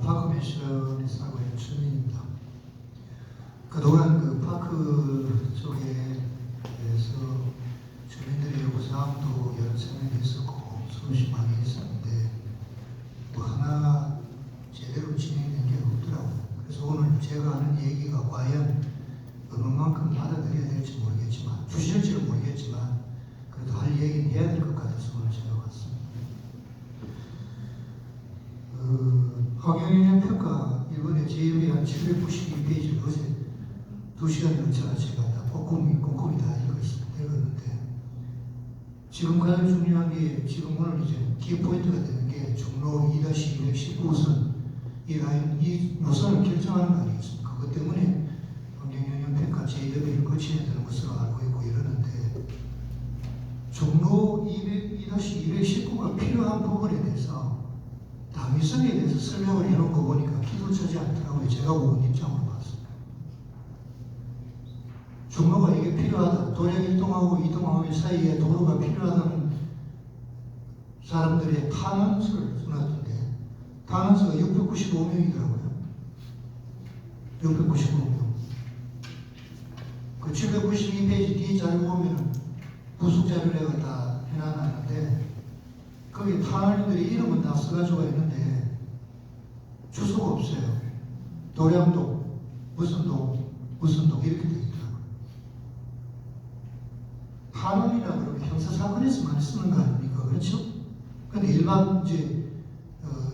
파크맨션에 살고 있는 주민입니다. 그동안 그 파크 쪽에 대해서 주민들의 요구사항도 여러 차례 있었고 수없이 많이 있었는데 뭐 하나 제대로 진행된 게 없더라고요. 그래서 오늘 제가 하는 얘기가 과연 얼마만큼 받아들여야 될지 모르겠지만 주실지는 모르겠지만 그래도 할 얘기는 해야 될 것 같아서 오늘 제가 왔습니다. 환경영향 평가 이번에 제일이 한 792페이지를 어제 2시간 넘쳐가 제가 다 꼼꼼히 다 읽었는데 지금 가장 중요한 게 지금 오늘 이제 키포인트가 되는 게 종로 2-219선 이 라인 이 노선을 결정하는 거 아니겠습니까? 그것 때문에 환경영향 평가 제1회를 거쳐야 되는 것으로 알고 있고 이러는데 종로 2-219가 필요한 부분에 대해서 당위성에 대해서 설명을 해놓은 거 보니까 기도차지 않더라고요. 제가 본 입장으로 봤습니다. 종로가 이게 필요하다. 도량1동하고 2동하고 사이에 도로가 필요하다는 사람들의 탄원서를 써놨던데 탄원서가 695명이더라고요. 695명. 그 792페이지 뒤에 자료 보면 부속 자료를 다 해놨는데 거기 탄원인들의 이름은 다 써가지고 있는데 주소가 없어요. 도량동, 무슨 동 이렇게 되어 있더라고요. 탄원이라 그러면 형사사건에서 많이 쓰는 거 아닙니까? 그렇죠? 근데 일반 이제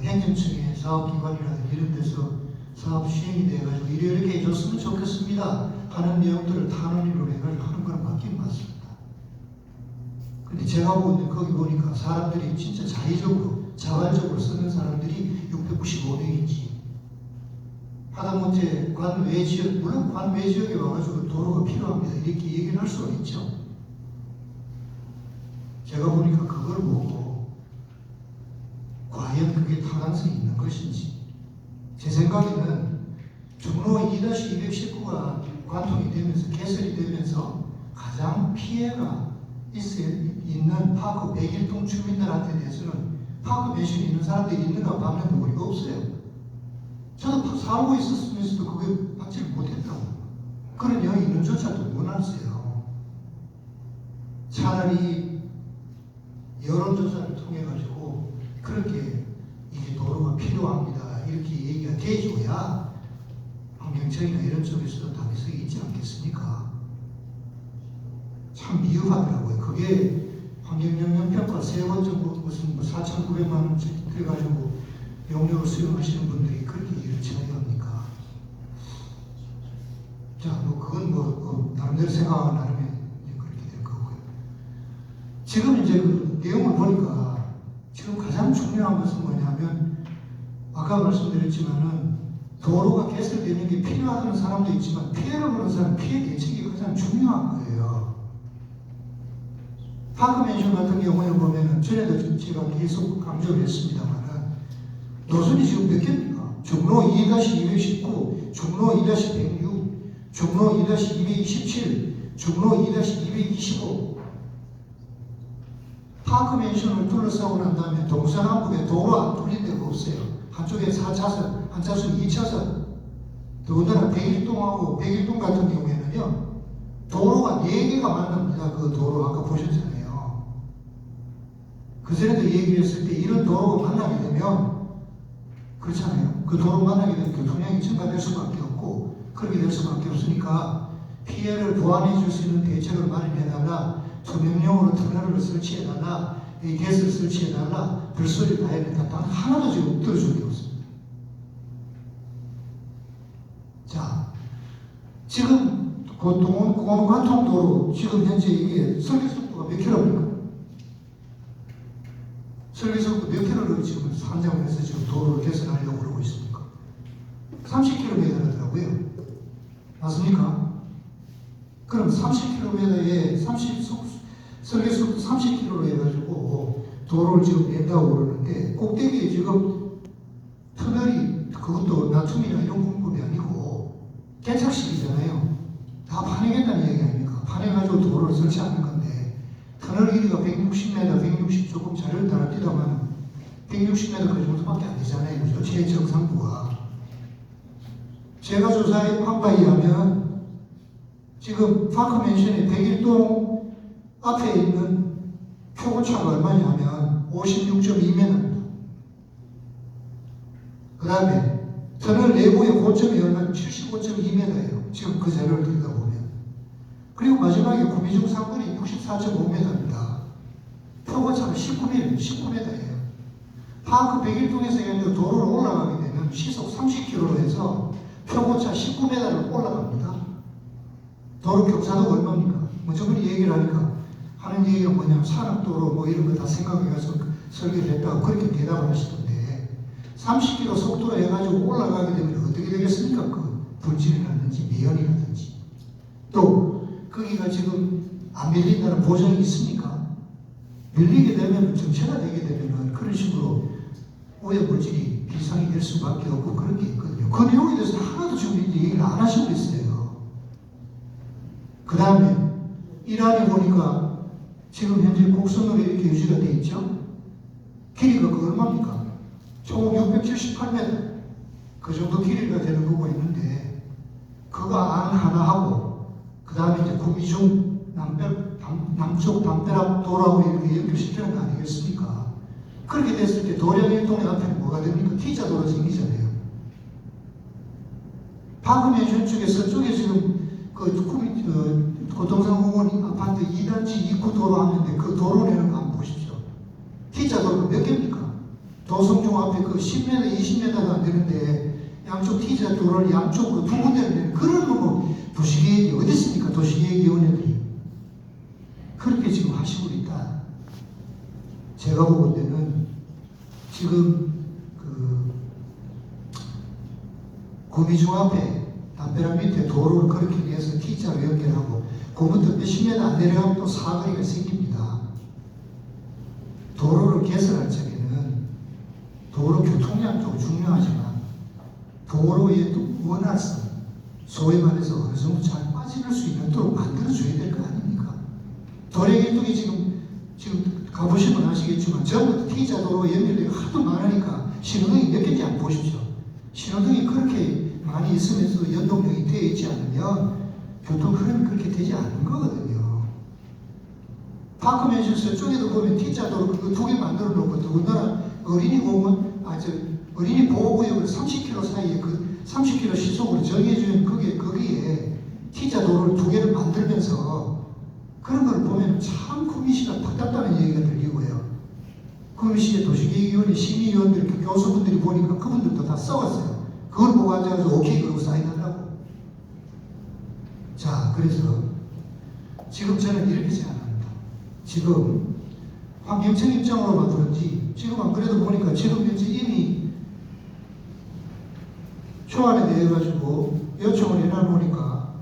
행정청의 사업기관이라든지 이런 데서 사업 시행이 돼가지고 이렇게 해줬으면 좋겠습니다 하는 내용들을 탄원으로 해가지고 하는 거는 맞긴 맞습니다. 근데 제가 보는데 거기 보니까 사람들이 진짜 자발적으로 쓰는 사람들이 695명인지 하다못해 관외 지역, 물론 관외 지역에 와가지고 도로가 필요합니다 이렇게 얘기를 할 수가 있죠. 제가 보니까 그걸 보고 과연 그게 타당성이 있는 것인지 제 생각에는 종로 2-219가 관통이 되면서 개설이 되면서 가장 피해가 있는 파크 101동 주민들한테 대해서는 파크 매실이 있는 사람들이 있는가 봤는데 우리가 없어요. 저도 살고 있었으면서도 그게 받지를 못했다고. 그런 영이 있는 조차도 원하세요. 차라리 여론조사를 통해가지고 그렇게 이게 도로가 필요합니다 이렇게 얘기가 돼줘야 환경청이나 이런 쪽에서도 당위성이 있지 않겠습니까? 참 미흡하더라고요. 그게 환경영향평가 세 번 정도 무슨 4,900만 원씩 해가지고 용역을 수용하시는 분들이 그렇게 일을 처리합니까? 자, 뭐 그건 나름대로 생각하는 나름에 그렇게 될 거고요. 지금 이제 그 내용을 보니까 지금 가장 중요한 것은 뭐냐면 아까 말씀드렸지만은 도로가 개설되는 게 필요하다는 사람도 있지만 피해를 보는 사람 피해 대책이 가장 중요한 거예요. 파크맨션 같은 경우에 보면은 전에도 제가 계속 강조를 했습니다만은 노선이 지금 몇 개입니까? 종로 2-219, 종로 2-106, 종로 2-227, 종로 2-225 파크맨션을 둘러싸고 난 다음에 동서남북에 도로 안 뚫린 데가 없어요. 한쪽에 4차선, 한 차선 2차선. 더군다나 101동하고 101동 같은 경우에는요 도로가 4개가 만납니다. 그 도로 아까 보셨잖아요. 그전에도 얘기를 했을 때 이런 도로가 만나게 되면 그렇잖아요. 그 도로 만나게 되면 교통량이 증가될 수밖에 없고 그렇게 될 수밖에 없으니까 피해를 보완해 줄 수 있는 대책을 마련해달라, 투명용으로 터널을 설치해달라, 개수를 설치해달라, 별소리를 다 했는데 단 하나도 지금 들어준 게 없습니다. 자, 지금 공원관통도로 지금 현재 이게 설계속도가 몇 킬로입니까? 설계속도 몇 킬로를 지금 산정을 해서 지금 도로를 개선하려고 그러고 있습니까? 30km더라고요. 맞습니까? 그럼 30km에 설계 속도 30km로 해가지고 도로를 지금 낸다고 그러는데 꼭대기에 지금 터널이 그것도 나툼이나 이런 공급이 아니고 개착식이잖아요. 다 파내겠다는 얘기 아닙니까? 파내가지고 도로를 설치하는 건데 터널 길이가 160m, 160 조금 자료를 달았디다만 160m 그 정도밖에 안 되잖아요. 그죠? 최정상부가. 제가 조사한 바에 의하면 지금 파크맨션의 101동 앞에 있는 표고차가 얼마냐면 56.2m입니다. 그 다음에 터널 내부의 고점이 얼마나 75.2m예요. 지금 그 자료를 들여다보면. 그리고 마지막에 구미중 상권이 64.5m입니다. 표고차가 19m예요. 파크 101동에서 도로를 올라가게 되면 시속 30km로 해서 표고차 19m를 올라갑니다. 도로 경사도가 얼마입니까? 뭐 저분이 얘기를 하니까 하는 얘기가 뭐냐면 산업도로 뭐 이런 거 다 생각해서 설계를 했다고 그렇게 대답을 하시던데 30km 속도로 해가지고 올라가게 되면 어떻게 되겠습니까? 그 불길이라든지 매연이라든지 또 거기가 지금 안 밀린다는 보장이 있습니까? 밀리게 되면 정체가 되게 되면 그런 식으로 오염물질이 비상이 될 수밖에 없고 그런 게 있거든요. 그 내용에 대해서 하나도 지금 얘기를 안 하시고 있어요. 그 다음에 이란에 보니까 지금 현재 곡선으로 이렇게 유지가 되어 있죠. 길이가 그 얼마입니까? 총 678m 그 정도 길이가 되는 거고 있는데 그거 안 하나 하고 그 다음에 이제 구미중 남쪽 담벼락 도로하고 이렇게 연결시키는 거 아니겠습니까? 그렇게 됐을 때 도량일동의 앞에는 뭐가 됩니까? T자도로 생기잖아요. 파크맨션 쪽에 서쪽에 지금 고동산공원 아파트 2단지 2구 도로 하는데 그 도로 내는 거 한번 보십시오. T자도로가 몇 개입니까? 도성중 앞에 그 10m, 20m가 안 되는데 양쪽 T자도로를 양쪽으로 두 군데를 내는 그런 뭐 도시계획이 어디 있습니까? 도시계획위원회들이. 그렇게 지금 하시고 있다. 제가 보는 데는 지금 구미중 앞에 담벼락 밑에 도로를 그렇게 내서 T자로 연결하고 그부터 몇십 m 안 내려가면 또 사거리가 생깁니다. 도로를 개설할 적에는 도로 교통량도 중요하지만 도로의 또 원활성, 소위 말해서 어느 정도 잘 빠질 수 있도록 만들어줘야 될 거 아닙니까? 도량일동이 지금 가보시면 아시겠지만 전부 T자 도로 연결되고 하도 많으니까 신호등이 몇 개인지 한번 보십시오. 신호등이 그렇게 많이 있으면서 연동력이 되어 있지 않으면 교통 흐름이 그렇게 되지 않는 거거든요. 파크맨션 서쪽에도 보면 T자 도로 그거 두 개 만들어 놓고 더군다나 어린이 보호구역을 30km 사이에 그 30km 시속으로 정해주는 거기에 T자 도로를 두 개를 만들면서 그런 걸 보면 참 구미시가 답답다는 얘기가 들리고요. 구미시의 도시계획위원회 심의위원들, 교수분들이 보니까 그분들도 다 써왔어요. 그걸 보고 앉아서 오케이 그러고 사인하려고. 자, 그래서 지금 저는 이렇게 생각합니다. 지금 환경청 입장으로만 그런지 지금 안 그래도 보니까 지금 현재 이미 초안에 대해 가지고 요청을 해놔놓으니까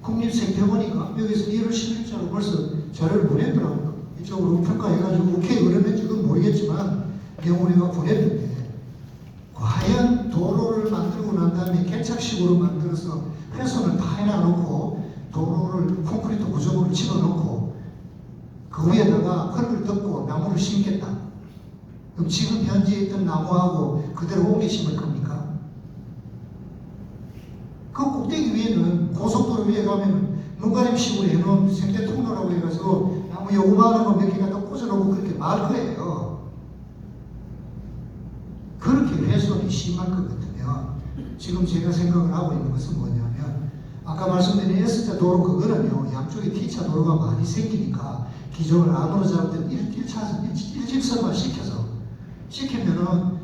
국립생태원이가 여기서 1월 10일자로 벌써 자료를 보냈더라고요. 이쪽으로 평가해가지고 오케이 그러는지는 모르겠지만 내용을 보냈는데 과연 도로를 만들고 난 다음에 개착식으로 만들어서 훼손을 다 해놔놓고 도로를 콘크리트 구조물을 집어넣고 그 위에다가 흙을 덮고 나무를 심겠다. 그럼 지금 현지에 있던 나무하고 그대로 옮겨 심을 겁니까? 그 꼭대기 위에는 고속도로 위에 가면 눈가림식으로 해놓은 생태 통로라고 해가지고 나무 요구만한 거 몇 개 갖다 꽂아놓고 그렇게 말 거예요. 그렇게 훼손이 심할 것 같으면 지금 제가 생각을 하고 있는 것은 뭐냐면 아까 말씀드린 S자 도로 그거는요 양쪽에 T차 도로가 많이 생기니까 기존을 안으로 잡을 때 1차선, 1직선만 시키면은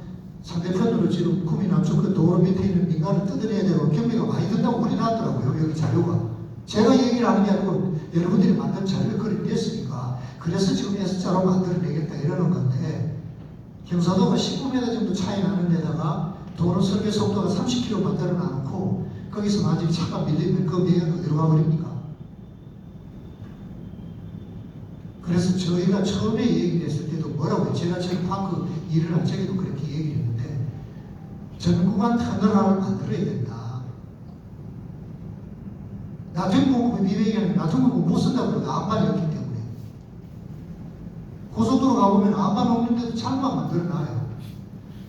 상대편으로 지금 구미 남쪽 그 도로 밑에 있는 민가를 뜯어내야 되고 경비가 많이 든다고 그리 나왔더라고요. 여기 자료가. 제가 얘기를 하는 게 아니고 여러분들이 만든 자료를 그리 냈으니까 그래서 지금 S자로 만들어내겠다 이러는 건데 경사도가 19m 정도 차이 나는 데다가 도로 설계 속도가 30km 만들어 놔놓고 거기서 만약에 차가 밀리면 그 매연 어디로 가버립니까? 그래서 저희가 처음에 얘기를 했을 때도 뭐라고 해요? 제가 지금 파크 일을 할 적에도 그렇게 얘기를 했는데 전구간 터널을 만들어야 된다. 나중에 공급이 미래이 아니라 나중에 공급 못 쓴다고 그러고 안반이 없기 때문에 고속도로 가보면 안반 없는데도 잘만 만들어놔요.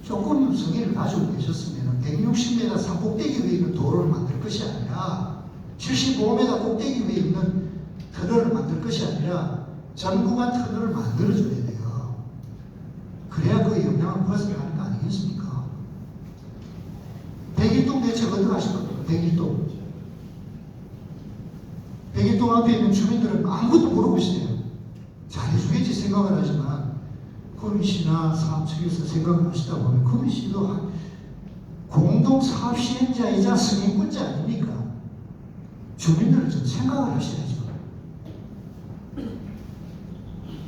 조금 성의를 가지고 계셨으면 160m 산꼭대기 위에 있는 도로를 만들 것이 아니라 75m 꼭대기 위에 있는 터널을 만들 것이 아니라 전구간 터널을 만들어줘야 돼요. 그래야 그 영향을 벗어나는 거 아니겠습니까? 백일동 대책 어떻게 하실 겁니까? 백일동. 백일동 앞에 있는 주민들은 아무것도 모르고 있어요. 잘해주겠지 생각을 하지만 구미시나 사업 측에서 생각을 하시다 보면 구미시도 공동 사업 시행자이자 승인권자 아닙니까? 주민들을 좀 생각을 하셔야죠.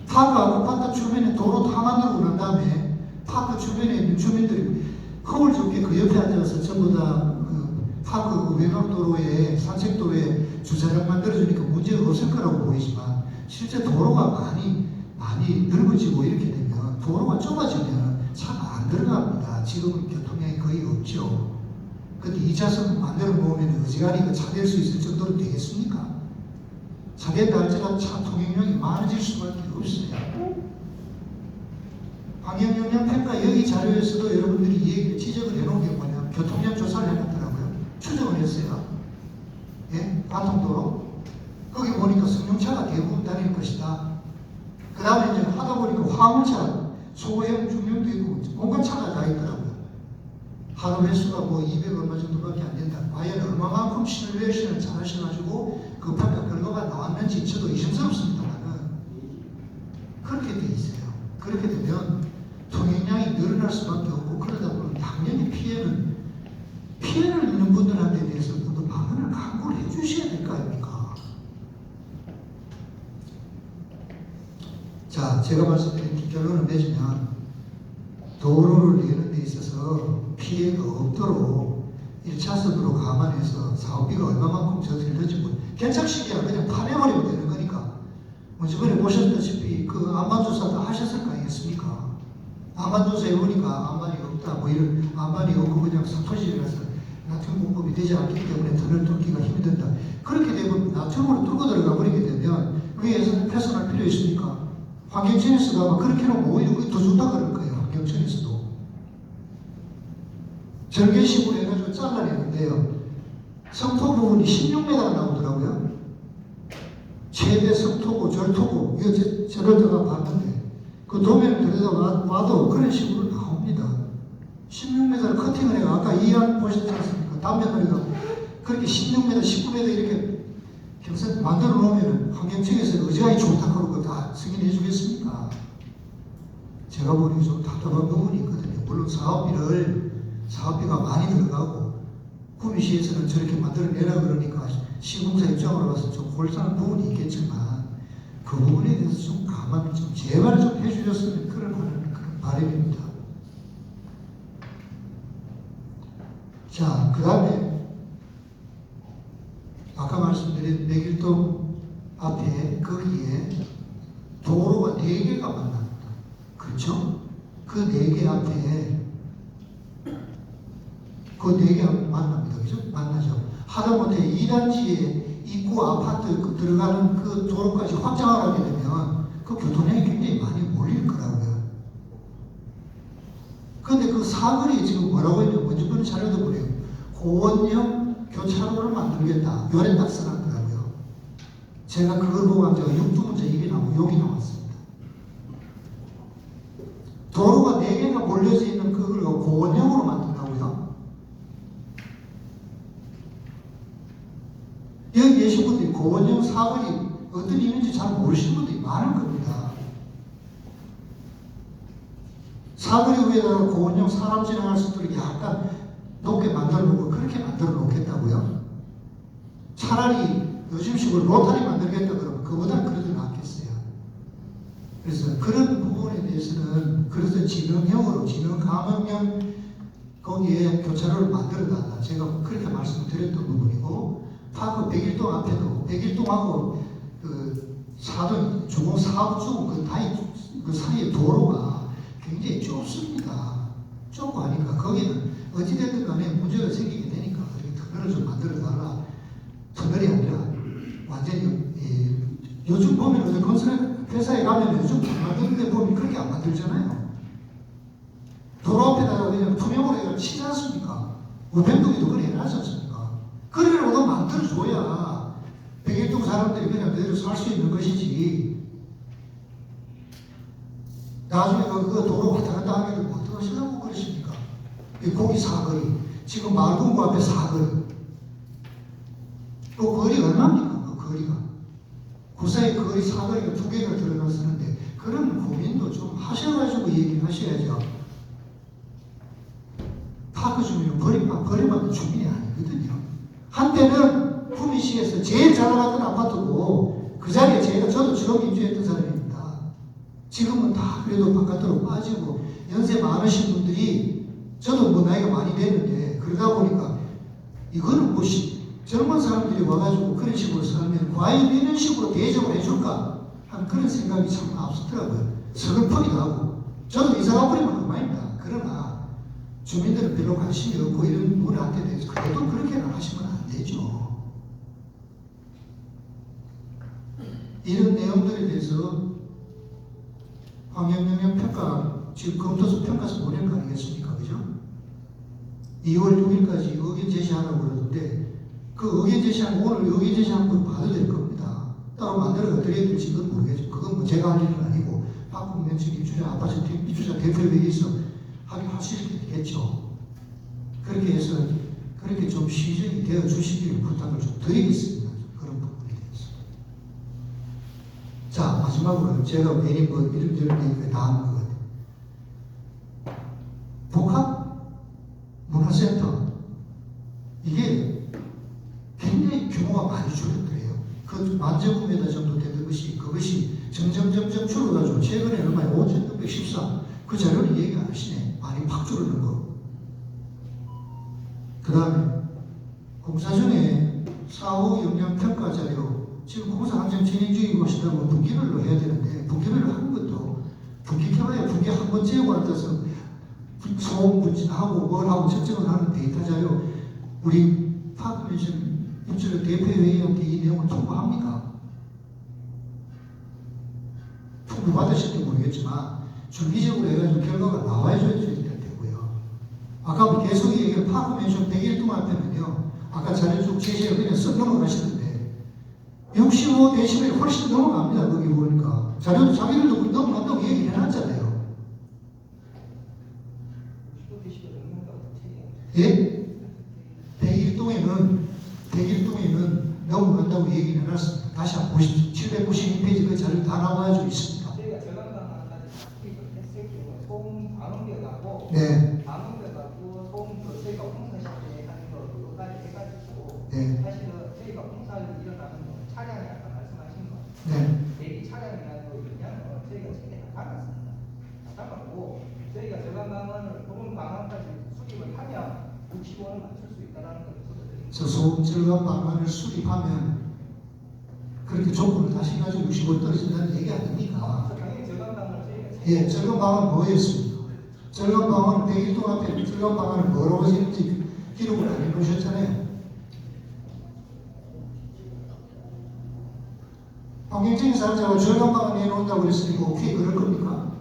파크 아파트 주변에 도로 다 만들고 난 다음에 파크 주변에 있는 주민들이 허울 좋게 그 옆에 앉아서 전부 다그 파크 외곽도로에 산책도로에 주차장 만들어주니까 문제가 없을 거라고 보이지만 실제 도로가 많이 넓어지고 이렇게 되면 도로가 좁아지면 차가 안 들어갑니다. 지금은 교통량이 거의 없죠. 근데 2차선 만들어 놓으면 어지간히 차댈 수 있을 정도로 되겠습니까? 차된다 할지라도 차 통행량이 많아질 수밖에 없어요. 환경영향평가 여기 자료에서도 여러분들이 이 얘기를 지적을 해놓은 게 뭐냐? 교통량 조사를 해놨더라고요. 추정을 했어요. 예? 관통도로. 거기 보니까 승용차가 대부분 다닐 것이다. 그 다음에 이제 하다 보니까 화물차, 소형 중형도 있고 공간차가 다 있더라고요. 하루 횟수가 뭐 200 얼마 정도밖에 안 된다. 과연 얼마만큼 시뮬레이션을 잘 하셔가지고 그 평가 결과가 나왔는지 저도 의심스럽습니다만은 그렇게 돼 있어요. 그렇게 되면 통행량이 늘어날 수밖에 없고 그러다 보면 당연히 피해를 입는 분들한테 대해서 모두 방안을 강구를 해주셔야 될 거 아닙니까? 자, 제가 말씀드린 결론을 내주면 도로를 내는 데 있어서 피해가 없도록 1차선으로 감안해서 사업비가 얼마만큼 저질러지고 뭐 괜찮으시게야 그냥 파내버리면 되는 거니까 뭐 저번에 보셨다시피 그 안반조사 다 하셨을 거 아니겠습니까? 안반조사 해보니까 안반이 없다 뭐 이런 안반이 없고 그냥 사토질이라서 나트륨 공급이 되지 않기 때문에 터널 뚫기가 힘들다. 그렇게 되면 나트륨으로 뚫고 들어가 버리게 되면 위에서 폐선할 필요 있습니까? 환경청에서도 아마 그렇게 하면 오히려 더 좋다 그럴 거예요. 환경청에서도. 절개식으로 해가지고 잘라내는데요. 성토 부분이 16m가 나오더라고요. 최대 성토고 절토고 이거 저를 제가 봤는데 그 도면을 들여다봐도 그런 식으로 나옵니다. 16m를 커팅을 해가 아까 이안 보셨지 않습니까? 단면을 해가 그렇게 16m, 19m 이렇게 경선 만들어 놓으면 환경청에서 의지하기 좋다 그러고 다 승인해 주겠습니까? 제가 보니 좀 답답한 부분이 있거든요. 물론 사업비가 많이 들어가고 구미시에서는 저렇게 만들어내라 그러니까 시공사 입장으로 봐서 좀 골상한 부분이 있겠지만 그 부분에 대해서 좀 가만 좀 제발 좀 해주셨으면 그런 바람입니다. 자, 그 다음에 아까 말씀드린 백일동 앞에 거기에 도로가 4개가 만납니다. 그렇죠? 그 4개 앞에 그 4개 만납니다. 그죠? 만나죠. 하다못해 2단지에 입구 아파트 들어가는 그 도로까지 확장을 하게 되면 그 교통량이 굉장히 많이 몰릴 거라고요. 근데 그 사거리에 지금 뭐라고 했냐면 먼저 보는 자료도 그래요. 고원형 교차로를 만들겠다. 요래 딱 써놨더라고요. 제가 그걸 보고 제가 6두문자 입이 나오고 욕이 나왔습니다. 도로가 4개가 몰려져 있는 그걸 고원형으로 만든다고요. 여기 계신 분들이 고원형 사거리 어떤 의미인지 잘 모르시는 분들이 많을 겁니다. 사거리 위에다가 고원형 사람 지나갈 수 있도록 약간 높게 만들어 놓고 그렇게 만들어 놓겠다고요? 차라리 요즘식으로 로타리 만들겠다 그러면 그보다 그래도 낫겠어요. 그래서 그런 부분에 대해서는 그래서 진흥형으로 진흥감흥형 거기에 교차로를 만들어 놨다. 제가 그렇게 말씀을 드렸던 부분이고 파크 백일동 앞에도 백일동하고 그 사돈 주공 사업 주고 그 사이에 도로가 굉장히 좁습니다. 좁고 하니까 거기는 어찌됐든 간에 문제가 생기게 되니까 터널을 좀 만들어 달라. 터널이 아니라 완전히 요즘 보면 어디 건설 회사에 가면 요즘 만드는 데 보면 그렇게 안 만들잖아요. 도로 앞에다가 그냥 투명으로 해서 치지 않습니까? 우편국에도 그래 해놨지 않습니까? 그래라도 만들어줘야 백일동 사람들이 그냥 그대로 살 수 있는 것이지. 나중에 그 도로 왔다 갔다 하게 되면 어떡하시려고 그러십니까? 이 고기 사거리, 지금 마을공고 앞에 사거리. 또 거리 얼마입니까? 그 거리가. 그 사이 거리 사거리가 2개가 들어갔었는데 그런 고민도 좀 하셔가지고 얘기를 하셔야죠. 파크 주민은 버림받는 주민이 아니거든요. 한때는 구미시에서 제일 잘 나갔던 아파트고 그 자리에 저도 처음 입주했던 사람입니다. 지금은 다 그래도 바깥으로 빠지고 연세 많으신 분들이 저도 뭐 나이가 많이 됐는데 그러다 보니까 이거는 뭐 젊은 사람들이 와가지고 그런 식으로 살면 과연 이런 식으로 대접을 해줄까 하는 그런 생각이 참 앞서더라고요. 서글프기도 하고 저도 이사 가버리면 그만입니다. 그러나 주민들은 별로 관심이 없고 이런 분한테 대해서 그래도 그렇게는 하시면 안 되죠. 이런 내용들에 대해서 환경영향평가 지금 검토서 평가서 보낼 거 아니겠습니까? 그죠? 2월 6일까지 의견 제시하라고 그러는데 그 의견 제시하면 오늘 의견 제시한 걸 봐도 될 겁니다. 따로 만들어가 드려야 될지 그건 모르겠죠. 그건 뭐 제가 할 일은 아니고 박국면 측 입주자 아파트 입주자 대표회의에서 하시겠죠. 그렇게 해서 그렇게 좀 시정이 되어 주시기를 부탁을 좀 드리겠습니다. 그런 부분에 대해서. 자, 마지막으로 제가 괜히 뭐 이런저런 얘기가 다 한 것 같아요. 복합문화센터 이게 굉장히 규모가 많이 줄었더래요. 그 만재구매다 정도 되는 그것이 점점 줄어가지고 최근에 얼마에 5,614 그 자료는 얘기 안 하시네. 많이 팍 줄어든 거. 그 다음에 공사 중에 사후 영향평가 자료 지금 공사 한정 진행 중이고 하시다고 분기별로 해야 되는데 분기별로 하는 것도 분기 켜봐야 분기 한 번째 관해서 소음 분진하고 뭘 하고 측정을 하는 데이터 자료 우리 파크멘션 입주자 대표회의한테 이 내용을 통보합니까? 통보 받으실지 모르겠지만 주기적으로 해가지고 결과가 나와줘야 되고요. 아까 계속 얘기한 파크멘션 100일 동안 하면요. 아까 자료 쭉 제시해 그냥 쓱 넘어가시던데 65데시벨이 훨씬 넘어갑니다. 거기 보니까 자료도 자기들도 넘어간다고 얘기를 해놨잖아요. 예? 100일 동에는 넘어간다고 얘기를 해놨습니다. 다시 한번 보십시오. 792페이지 그 자료 다 나와가지고 있습니다. 저희가 저강당까지 했을 경우 소음 방음되어가고 네. 방음되어가고 소음 저희가 공사 시에 하는 거 그것까지 해가지고 네. 사실은 저희가 공사를 일어나는 거 차량이 아까 말씀하신 거 네. 대기 차량이나 뭐 이런 저희가 책에 다 담았습니다. 다 담았고 저희가 저강당을 소음 방음까지 수립을 하면 65를 맞출 수 있다는 걸 보여드립니다. 저 소음 절감 방안을 수립하면 그렇게 조건을 다시 가지고 65 떨어진다는 얘기 아닙니까? 당연히 저강당을 저희가 예, 절감 방안은 뭐였습니까? 절감 방안은 100일 동안 앞에 절감 방안을 뭐라고 하시는지 기록을 안 해놓으셨잖아요. 환경적인 사람들하고 절감 방안 해놓는다고 그랬으니까 오케이 그럴 겁니까?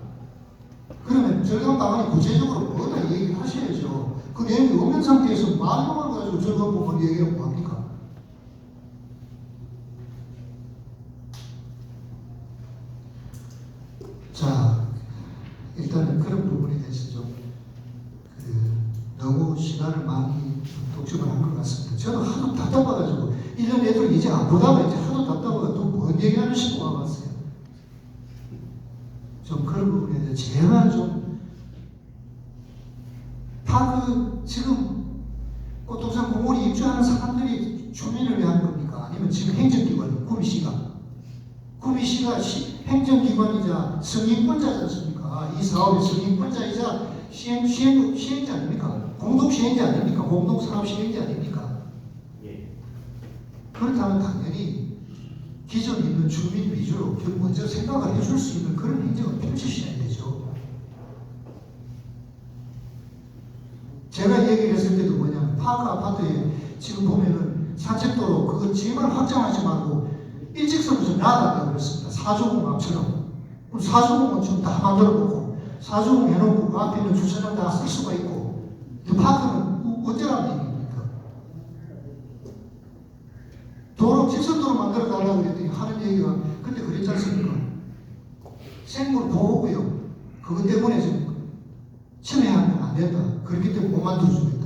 그러면 절감 방안이 구체적으로 뭐다 얘기를 하셔야죠. 그 내용이 없는 상태에서 말로만 가지고 절감 방안 얘기하고 뭐합니까? 자, 일단은 그런 부분에 대해서 좀 너무 시간을 많이 독점을 한 것 같습니다. 저는 하도 답답해가지고 이런 애들 이제 안 보다가 이제 하도 답답해가 또 뭔 얘기하는 싶고 와봤어요. 좀 그런 부분에 대해서 제발 좀 지금 꽃동산 공원에 입주하는 사람들이 주민을 위한 겁니까? 아니면 지금 행정기관 구미시가 행정기관이자 승인권자지 않습니까? 이 사업의 승인권자이자 시행자 아닙니까? 공동 시행자 아닙니까? 공동 사업 시행자 아닙니까? 예. 그렇다면 당연히 기존에 있는 주민 위주로 먼저 생각을 해줄 수 있는 그런 행정을 펼치셔야 되죠. 제가 얘기를 했을 때도 뭐냐면 파크 아파트에 지금 보면은 산책도로 그거 지만 확장하지 말고 일직선으로 좀 놔달라고 그랬습니다. 사주공항처럼. 그럼 사주공은 좀 다 만들어 놓고 사주공 해놓고 그 앞에 있는 주차장 다 쓸 수가 있고 이 파크는 언제 하는 얘기입니까? 도로 직선도로 만들어 달라고 그랬더니 하는 얘기가 근데 그랬지 않습니까? 생물 보호구역 그것 때문에 지금 침해하면 안 된다. 그렇기 때문에 못 만들어주겠다.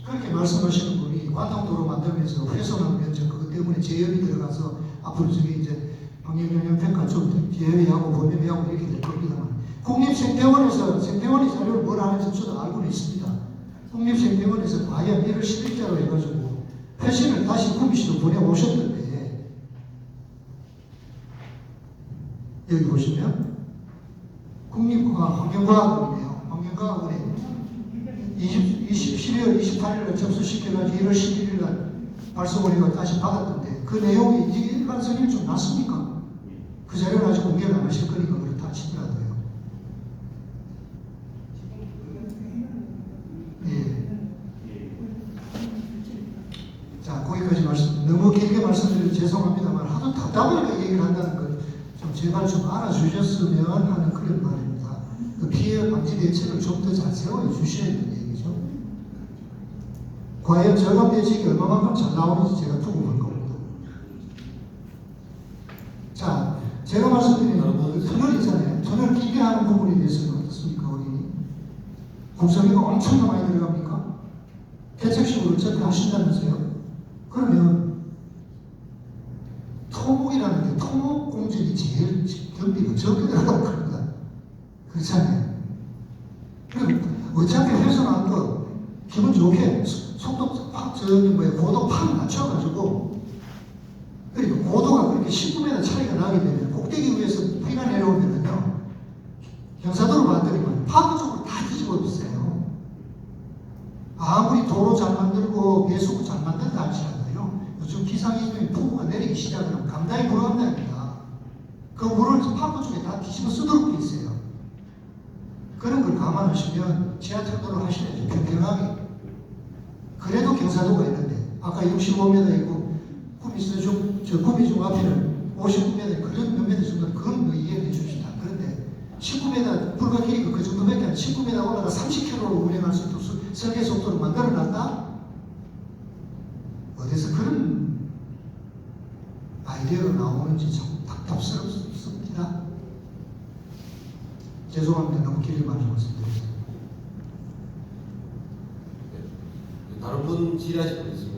그렇게 말씀하시는 분이 관통도로 만들면서 훼손한 면적 그것 때문에 제협이 들어가서 앞으로 저게 이제 환경영향평가 좀 제외하고 범위하고 이렇게 될 겁니다만 국립생태원에서 생태원이 자료를 뭘 하는지 저도 알고는 있습니다. 국립생태원에서 과연 1월 10일자로 해가지고 회신을 다시 구미시로 보내오셨던데 여기 보시면 국립환경과학원이네요. 환경과학원에 12월 28일날 접수시켜가지고 1월 11일날 발송원회가 다시 받았던데 그 내용이 이게 일반성이 좀 났습니까? 그 자료는 아직 공개를 안 하실 거니까 그렇다 치더라도요. 예. 자, 거기까지 말씀, 너무 길게 말씀드려서 죄송합니다만 하도 답답하게 얘기를 한다는 걸 좀 제발 좀 알아주셨으면 하는 그런 말입니다. 그 피해 방지 대책을 좀 더 잘 세워 주셔야 되는 얘기죠. 과연 저감 대책이 얼마만큼 잘 나오는지 제가 두고 볼 겁니다. 자, 제가 말씀드린 그 터널 있잖아요. 터널 길게 하는 부분에 대해서는 어떻습니까? 우리 공사비가 엄청나게 많이 들어갑니까? 대책식으로 어차피 하신다면서요? 그러면 토목이라는 게 토목 공정이 제일 경비가 적게 들어가고 그럽니다. 그렇잖아요. 그리고 어차피 훼손한 거 기분 좋게 속도 팍 고도 팍 낮춰가지고 그리고 고도가 그렇게 19m 차이가 나게 되면 꼭대기 위에서 비가 내려오면은요 경사도로 만들면 파도 쪽으로 다 뒤집어 주세요. 아무리 도로 잘 만들고 배수구 잘 만든다 할지라도요 요즘 기상이동에 폭우가 내리기 시작하면 강당이 불어간다입니다. 그 물을 파도 쪽에 다 뒤집어 쓰도록 돼 있어요. 그런 걸 감안하시면 지하철도로 하셔야죠. 평평하게. 그래도 경사도가 있는데 아까 65m 있고 구미중 앞에는 59m 그런 몇 m 정도 그건 뭐 이해해 주시다. 그런데 19m 불과 길이가 그 정도밖에 안 19m 올라가 30km로 운행할 수 있도록 설계 속도를 만들어 놨다? 어디서 그런 아이디어가 나오는지 참 답답스럽습니다. 죄송합니다. 너무 길게 말씀드렸습니다. 다른 분 질의하실 분 있습니다.